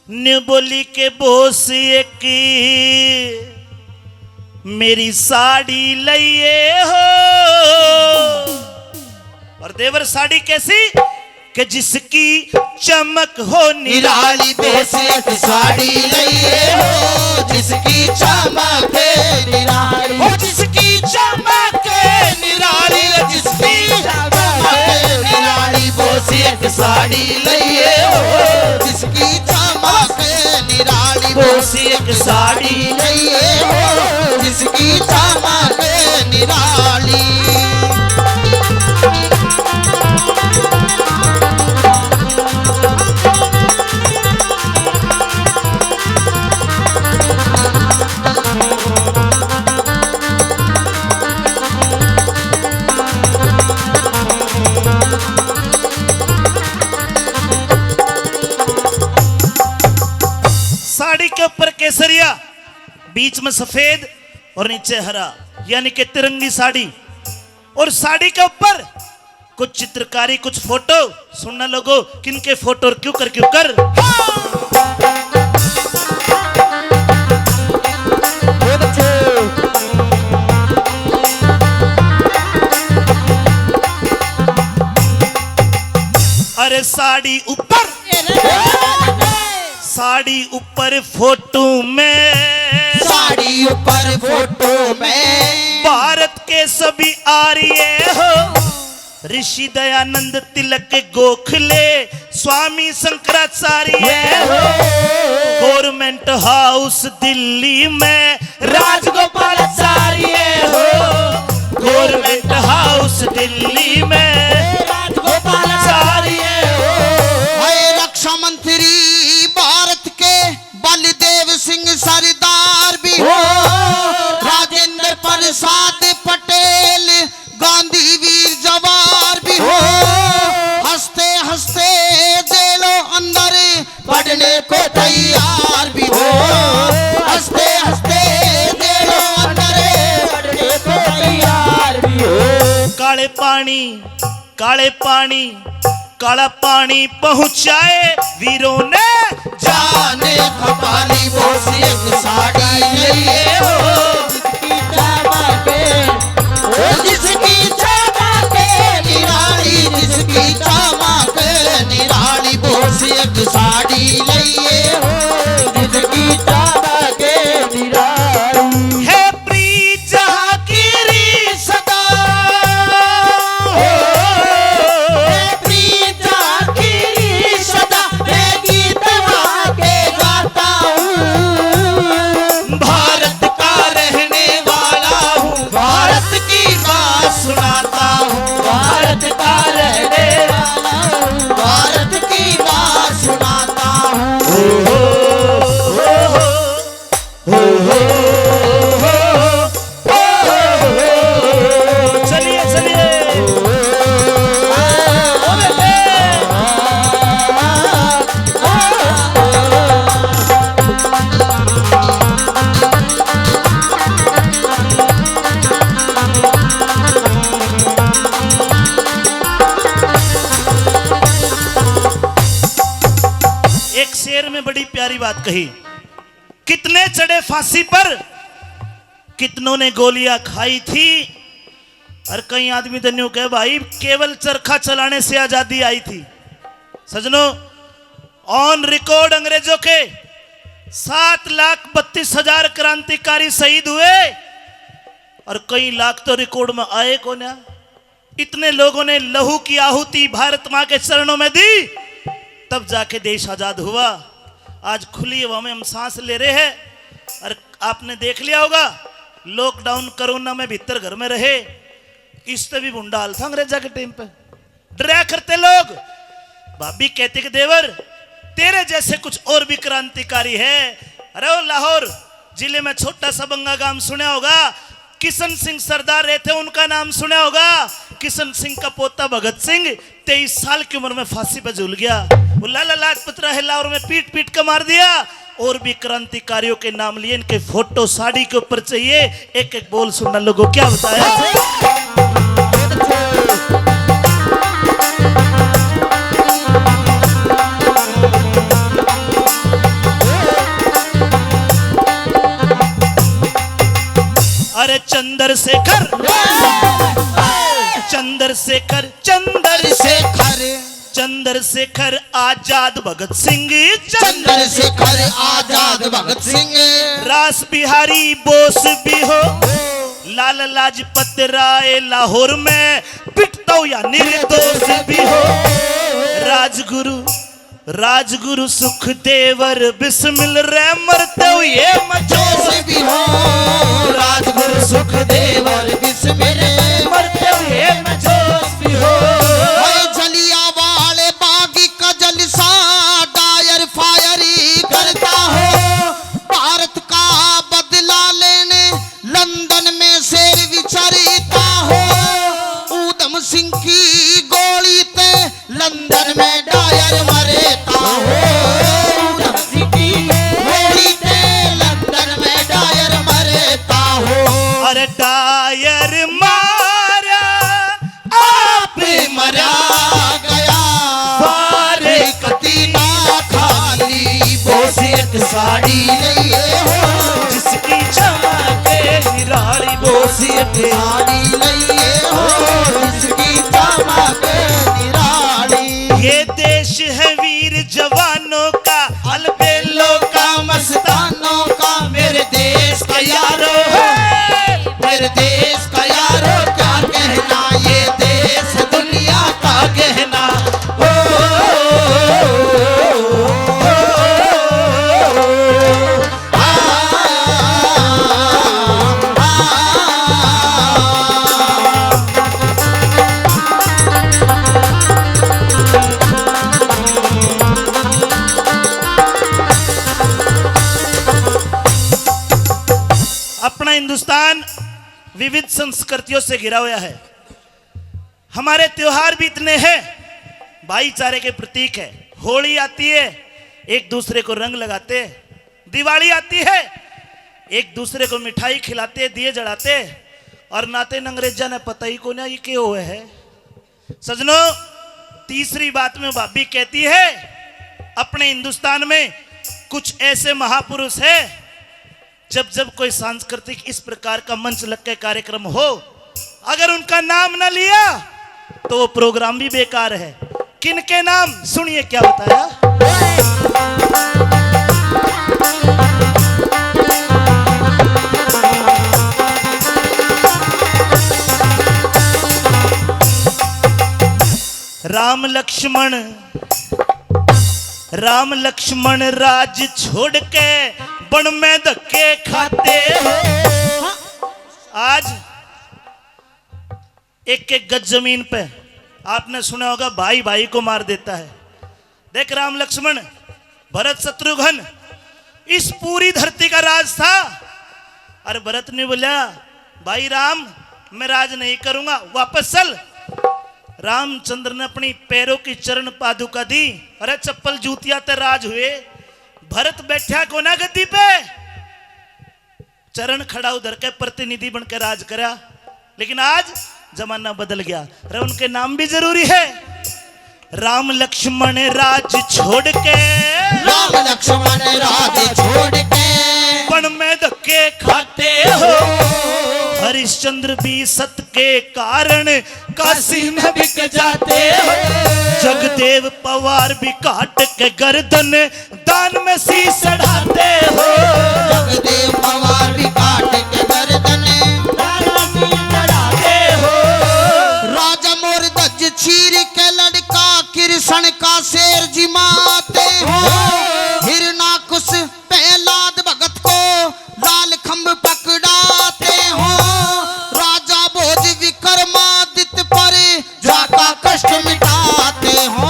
New बोली के बोस की मेरी साड़ी लइए हो। और देवर साड़ी कैसी कि जिसकी चमक हो निराली बेसिक साड़ी लइए हो, जिसकी चमक निराली हो, जिसकी चमक निराली, जिसकी चमक निराली बेसिक साड़ी लइए हो, जिसकी चमक निराली बेसिक साड़ी लइए हो, जिसकी चमक निराली। साड़ी के ऊपर केसरिया, बीच में सफेद और नीचे हरा, यानी कि तिरंगी साड़ी। और साड़ी के ऊपर कुछ चित्रकारी, कुछ फोटो। सुनना लोगों, किनके फोटो और क्यों कर अरे साड़ी ऊपर, साड़ी ऊपर फोटो में, साड़ी ऊपर फोटो में भारत के सभी आर्य हो, ऋषि दयानंद, तिलक, गोखले, स्वामी शंकराचार्य हो। गवर्नमेंट हाउस दिल्ली में राजगोपालाचार्य हो, गवर्नमेंट हाउस दिल्ली में राजगोपालाचार्य हो। रक्षा मंत्री भारत के बलदेव सिंह सरदार भी हो, राजेंद्र प्रसाद पटेल गांधी वीर जवार भी हो, हंसते हंसते जेलों अंदर पढ़ने को तैयार भी हो, हंसते हंसते जेलों अंदर पढ़ने को तैयार भी हो। काले पानी, काले पानी, काला पानी पहुंचाए वीरों ने, जाने खपाली वो एक साड़ी लइए हो, जिसकी चमक निराली, जिसकी चमक निराली वो एक साड़ी लइए हो, जिसकी चमक निराली। है प्रीत जहांगीरी सदा, है प्रीत जहांगीरी सदा, मैं गीत गा के गाता हूँ, भारत का रहने वाला हूँ, भारत की बात सुनाता हूँ, भारत का रहने वाला हूँ, भारत की बात सुनाता हूँ। चलिए चलिए एक शेर में बड़ी प्यारी बात कही, कितने चढ़े फांसी पर, कितनों ने गोलियां खाई थी, और कई आदमी तो न्यू कहे भाई केवल चरखा चलाने से आजादी आई थी। सजनों, ऑन रिकॉर्ड अंग्रेजों के 7,32,000 क्रांतिकारी शहीद हुए, और कई लाख तो रिकॉर्ड में आए कौन है। इतने लोगों ने लहू की आहुति भारत मां के चरणों में दी, तब जाके देश आजाद हुआ। आज खुली हवा में हम सांस ले रहे हैं। और आपने देख लिया होगा, लॉकडाउन कोरोना में भीतर घर में रहे, किस्त भी भुंडाल था अंग्रेजा के टाइम पे, डरा करते लोग। भाभी कहते कि देवर तेरे जैसे कुछ और भी क्रांतिकारी है। अरे वो लाहौर जिले में छोटा सा बंगा गांव सुना होगा, किशन सिंह सरदार रहते, उनका नाम सुना होगा। किशन सिंह का पोता भगत सिंह 23 साल की उम्र में फांसी पर झूल गया। वो लाला लाजपत राय लाहौर में पीट पीट कर मार दिया। और भी क्रांतिकारियों के नाम लिए, इनके फोटो साड़ी के ऊपर चाहिए। एक एक बोल सुनना लोगों, क्या बताया। अरे चंद्रशेखर चंद्रशेखर चंद्रशेखर चंद्रशेखर आजाद भगत सिंह चंद्रशेखर आजाद भगत सिंह रास बिहारी बोस भी हो लाल लाजपत राय लाहौर में पिटता या निर्दोष भी हो राजगुरु सुखदेवर बिस्मिल रे मरते हुए मचोस भी हो राजगुरु सुखदेवर बिस्मिल मरते हुए मचोस भी हो जलियांवाले बाग का जलसा डायर फायरी करता हो भारत का बदला लेने लंदन में शेर विचरता हो ऊधम सिंह की गोली पे लंदन में डायर मरता हो ऊधम सिंह की गोली पे लंदन में डायर मरता हो अरे डायर मारा आप मरा गया सारे कतीना खाली बोसियत साड़ी लिए हो जिसकी चमके निराली बोसियत साड़ी लिए हो जिसकी चमके निराली ये देश है वीर जवानों का अलबेलों का मस्तानों का मेरे देश का यारो है मेरे देश का यारो क्या कहना ये देश दुनिया का कहना अपना हिंदुस्तान विविध संस्कृतियों से घिरा हुआ है। हमारे त्योहार भी इतने हैं, भाईचारे के प्रतीक है। होली आती है, एक दूसरे को रंग लगाते हैं। दिवाली आती है, एक दूसरे को मिठाई खिलाते, दिए जलाते, और नाते अंग्रेजा ने पता ही को ना ये क्या हुए है। सजनों, तीसरी बात में भाभी कहती है अपने हिंदुस्तान में कुछ ऐसे महापुरुष है, जब जब कोई सांस्कृतिक इस प्रकार का मंच लग के कार्यक्रम हो, अगर उनका नाम न लिया तो वो प्रोग्राम भी बेकार है। किनके नाम सुनिए क्या बताया। राम लक्ष्मण राज छोड़ के वन में धक्के खाते हो। आज एक एक गज जमीन पे आपने सुना होगा भाई भाई को मार देता है। देख, राम लक्ष्मण भरत शत्रुघ्न इस पूरी धरती का राज था। अरे भरत ने बोला, भाई राम मैं राज नहीं करूंगा, वापस चल। रामचंद्र ने अपनी पैरों की चरण पादुका दी। अरे चप्पल जूतिया ते राज हुए। भरत बैठा को ना गद्दी पे, चरण खड़ा उधर के प्रतिनिधि बनकर राज करा। लेकिन आज जमाना बदल गया। अरे उनके नाम भी जरूरी है। राम लक्ष्मण राज छोड़ के, राम लक्ष्मण राज छोड़ के वन में धक्के खाते हो। हरिश्चंद्र भी सत के कारण काशी में बिक जाते हो। जगदेव पवार भी काट के गर्दन दान में शीश चढ़ाते हो। जगदेव पवार भी काट के गर्दन दान में शीश चढ़ाते हो। राजा मोर दज चीर के लड़का कृष्ण का शेर जिमाते हो। हिरणाकुश प्रहलाद भगत को लाल खंभ पकड़ाते हो। राजा भोज विक्रमादित्य पर जाका कष्ट मिटाते हो।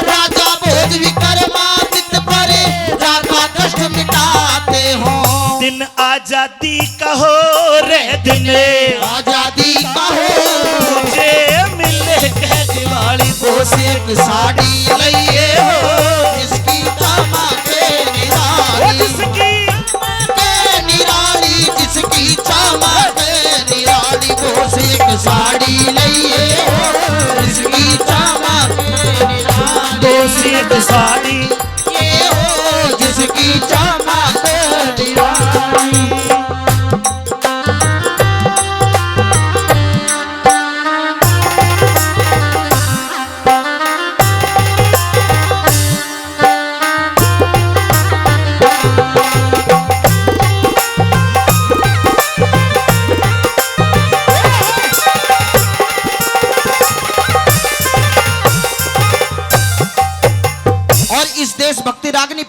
राजा भोज विक्रमादित्य पर जाका कष्ट मिटाते हो। दिन आजादी का हो रे दिन आजादी का हो मुझे मिले के दिवाली बोस एक साड़ी लइए हो। जिसकी चमके निराली जिसकी के निराली जिसकी चमके निराली बोस एक साड़ी लइए हो। जिसकी चमके निराली दोषी साड़ी ये हो जिसकी चमके निराली।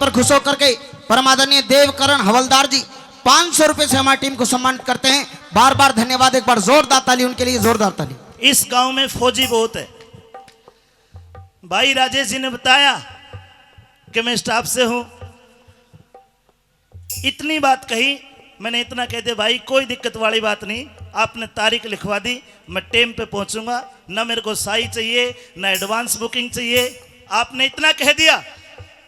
पर खुश होकर के परम आदरणीय देवकरण हवलदार जी 500 रुपए से हमारी टीम को सम्मानित करते हैं। बार बार धन्यवाद। एक बार जोरदार ताली उनके लिए, जोरदार ताली। इस गांव में फौजी बहुत है। भाई राजेश जी ने बताया कि मैं स्टाफ से हूं, इतनी बात कही, मैंने इतना कह दिया भाई कोई दिक्कत वाली बात नहीं, आपने तारीख लिखवा दी, मैं टाइम पे पहुंचूंगा, ना मेरे को साई चाहिए ना एडवांस बुकिंग चाहिए। आपने इतना कह दिया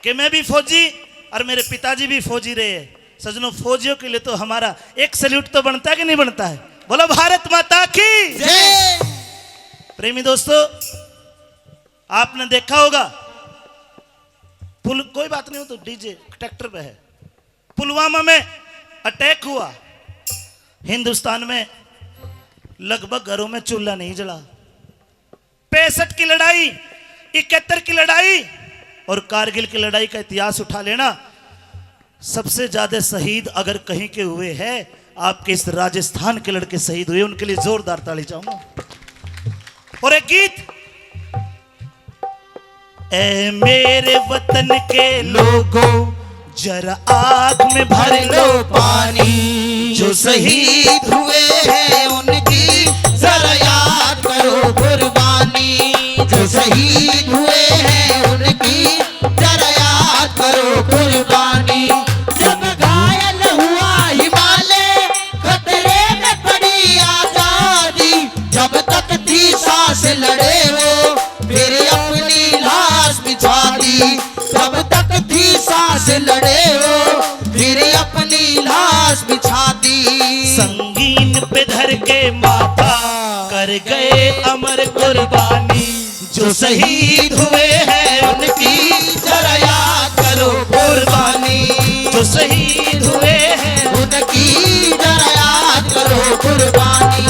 कि मैं भी फौजी और मेरे पिताजी भी फौजी रहे हैं। सजनों, फौजियों के लिए तो हमारा एक सैल्यूट तो बनता है कि नहीं बनता है? बोलो भारत माता की जय। प्रेमी दोस्तों, आपने देखा होगा कोई बात नहीं हो तो डीजे ट्रैक्टर पे है, पुलवामा में अटैक हुआ, हिंदुस्तान में लगभग घरों में चूल्हा नहीं जला। 65 की लड़ाई, 71 की लड़ाई और कारगिल की लड़ाई का इतिहास उठा लेना, सबसे ज्यादा शहीद अगर कहीं के हुए हैं आपके इस राजस्थान के लड़के शहीद हुए, उनके लिए जोरदार ताली चाहूंगा। और एक गीत, ऐ मेरे वतन के लोगों जरा आग में भर लो पानी, जो शहीद हुए हैं उनकी जरा याद करो कुर्बानी, जो शहीद हुए हैं उनकी जरा याद करो कुर्बानी। जब घायल हुआ हिमालय खतरे में पड़ी आजादी, जब तक थी सांस लड़े वो फिर अपनी लाश बिछा दी, तब तक थी सांस लड़े वो फिर अपनी लाश बिछा दी। संगीन पे धर के माथा कर गए अमर कुर्बानी, जो शहीद हुए हैं उनकी जरा याद करो कुर्बानी, जो शहीद हुए हैं उनकी जरा याद करो कुर्बानी।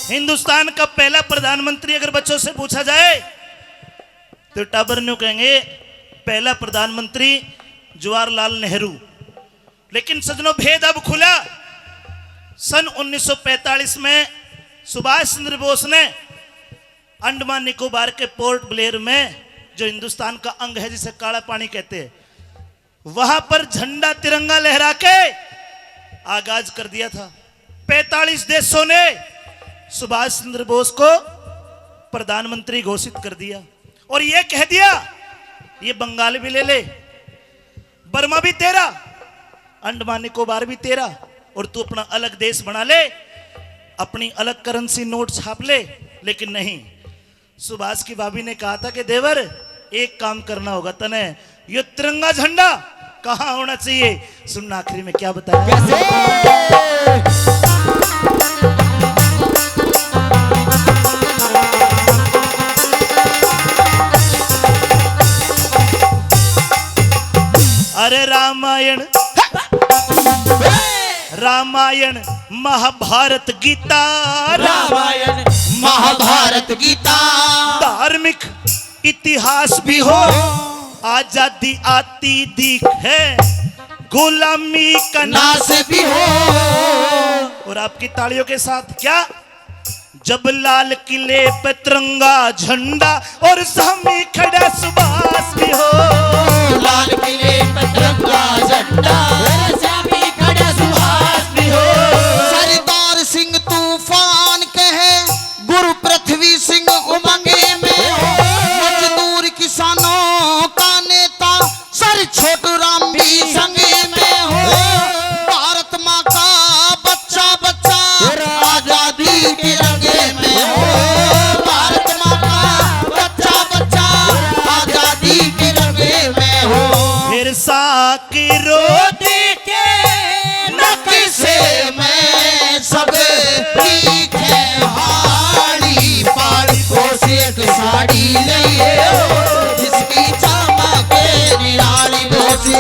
हिंदुस्तान का पहला प्रधानमंत्री अगर बच्चों से पूछा जाए तो टाबर न्यू कहेंगे पहला प्रधानमंत्री जवाहरलाल नेहरू। लेकिन सजनों, भेद अब खुला। सन 1945 में सुभाष चंद्र बोस ने अंडमान निकोबार के पोर्ट ब्लेयर में, जो हिंदुस्तान का अंग है जिसे काला पानी कहते हैं, वहां पर झंडा तिरंगा लहरा के आगाज कर दिया था। 45 देशों ने सुभाष चंद्र बोस को प्रधानमंत्री घोषित कर दिया और यह कह दिया ये बंगाल भी ले ले, बर्मा भी तेरा, अंडमान निकोबार भी तेरा, और तू अपना अलग देश बना ले, अपनी अलग करेंसी नोट छाप ले। लेकिन नहीं, सुभाष की भाभी ने कहा था कि देवर एक काम करना होगा तने, ये तिरंगा झंडा कहां होना चाहिए? सुनना आखिरी में क्या बताया। अरे रामायण रामायण महाभारत गीता, रामायण महाभारत गीता, धार्मिक इतिहास भी हो, आजादी आती दिख है, गुलामी का नाश भी हो। और आपकी तालियों के साथ क्या, जब लाल किले पे तिरंगा झंडा और सामने खड़ा सुभाष भी हो, लाल किले पे तिरंगा झंडा और सामने खड़ा सुभाष भी हो। सरदार सिंह तूफान कहे, गुरु पृथ्वी सिंह उमंगे में हो, मजदूर किसानों का नेता सर छोटू राम भी संगे में हो। भारत माँ का बच्चा बच्चा आजादी तिरंगे में हो, भारत माँ का बच्चा बच्चा आजादी तिरंगे में हो। फिर साकी रो के नक्शे में सब लिखे हाड़ी पाड़ी को से एक साड़ी लिए, जिसकी चमके निराली वो से